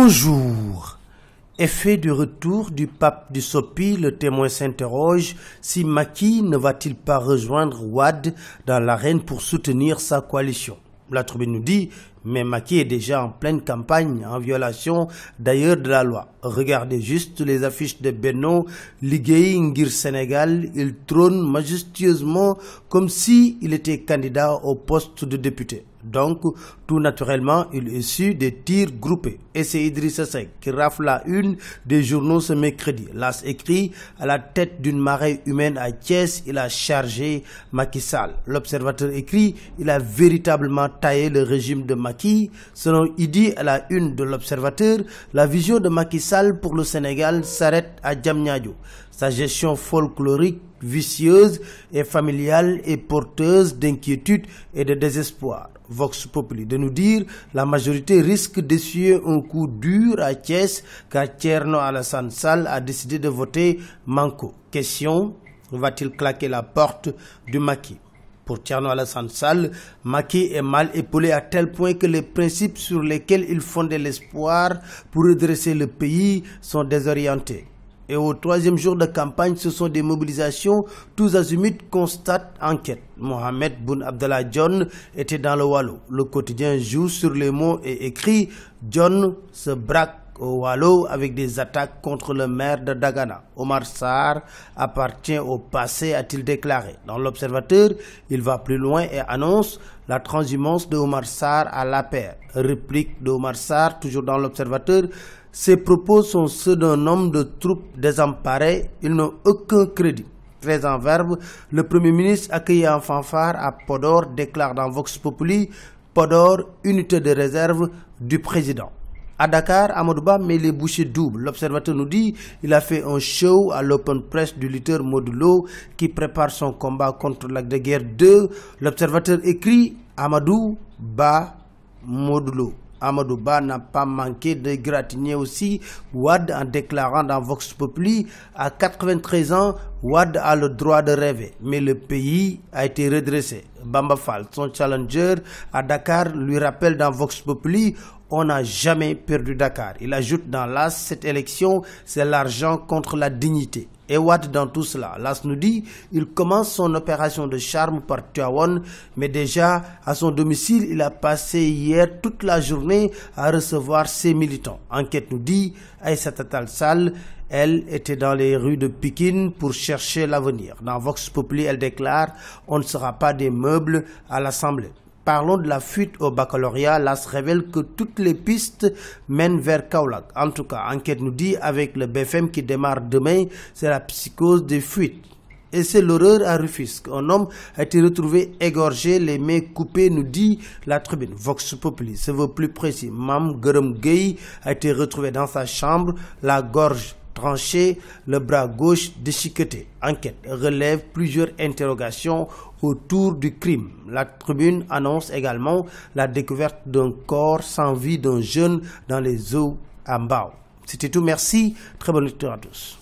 Bonjour. Effet du retour du pape du Sopi, le Témoin s'interroge si Macky ne va-t-il pas rejoindre Wade dans l'arène pour soutenir sa coalition. La Tribune nous dit, mais Macky est déjà en pleine campagne, en violation d'ailleurs de la loi. Regardez juste les affiches de Benno, Liggéey Ngir Sénégal, il trône majestueusement comme s'il était candidat au poste de député. Donc, tout naturellement, il est issu des tirs groupés. Et c'est Idrissa Seck qui rafle la une des journaux ce mercredi. L'As écrit, à la tête d'une marée humaine à Thiès, il a chargé Macky Sall. L'Observateur écrit, il a véritablement taillé le régime de Macky. Selon Idi, à la une de l'Observateur, la vision de Macky Sall pour le Sénégal s'arrête à Diamniadio. Sa gestion folklorique, vicieuse et familiale est porteuse d'inquiétude et de désespoir. Vox Populi de nous dire, la majorité risque d'essuyer un coup dur à Thiès car Thierno Alassane Sall a décidé de voter Manko. Question, va-t-il claquer la porte du Macky? Pour Thierno Alassane Sall, Macky est mal épaulé à tel point que les principes sur lesquels il fondait l'espoir pour redresser le pays sont désorientés. Et au troisième jour de campagne, ce sont des mobilisations tous azimuts, constate enquête. Mohamed Boun Abdallah Dionne était dans le Wallo. Le quotidien joue sur les mots et écrit « Dionne se braque au Wallo avec des attaques contre le maire de Dagana. Omar Sarr appartient au passé, a-t-il déclaré. Dans l'Observateur, il va plus loin et annonce la transhumance de Omar Sarr à l'APR. Réplique de Omar Sarr, toujours dans l'Observateur. Ses propos sont ceux d'un homme de troupe désemparé. Ils n'ont aucun crédit. Très en verbe, le Premier ministre accueilli en fanfare à Podor déclare dans Vox Populi, Podor, unité de réserve du président. À Dakar, Amadou Ba met les bouchées doubles. L'Observateur nous dit il a fait un show à l'open press du lutteur Modulo qui prépare son combat contre Lac de Guiers 2. L'Observateur écrit Amadou Ba Modulo. Amadou Ba n'a pas manqué de gratigner aussi Wade en déclarant dans Vox Populi à 93 ans, Wade a le droit de rêver, mais le pays a été redressé. Bamba Fall, son challenger à Dakar, lui rappelle dans Vox Populi, on n'a jamais perdu Dakar. Il ajoute dans l'As, cette élection, c'est l'argent contre la dignité. Et Wade dans tout cela. L'As nous dit, il commence son opération de charme par Tivaouane, mais déjà à son domicile, il a passé hier toute la journée à recevoir ses militants. Enquête nous dit, Aïssata Tall Sall, elle était dans les rues de Pikine pour chercher l'avenir. Dans Vox Populi, elle déclare, on ne sera pas des meubles à l'Assemblée. Parlons de la fuite au baccalauréat. L'As révèle que toutes les pistes mènent vers Kaolack. En tout cas, enquête nous dit, avec le BFM qui démarre demain, c'est la psychose des fuites. Et c'est l'horreur à Rufisque. Un homme a été retrouvé égorgé, les mains coupées, nous dit la Tribune. Vox Populi se veut plus précis. Mam Guerum Gueye a été retrouvé dans sa chambre, la gorge tranché, le bras gauche déchiqueté. Enquête relève plusieurs interrogations autour du crime. La Tribune annonce également la découverte d'un corps sans vie d'un jeune dans les eaux à Mbao. C'était tout, merci, très bonne lecture à tous.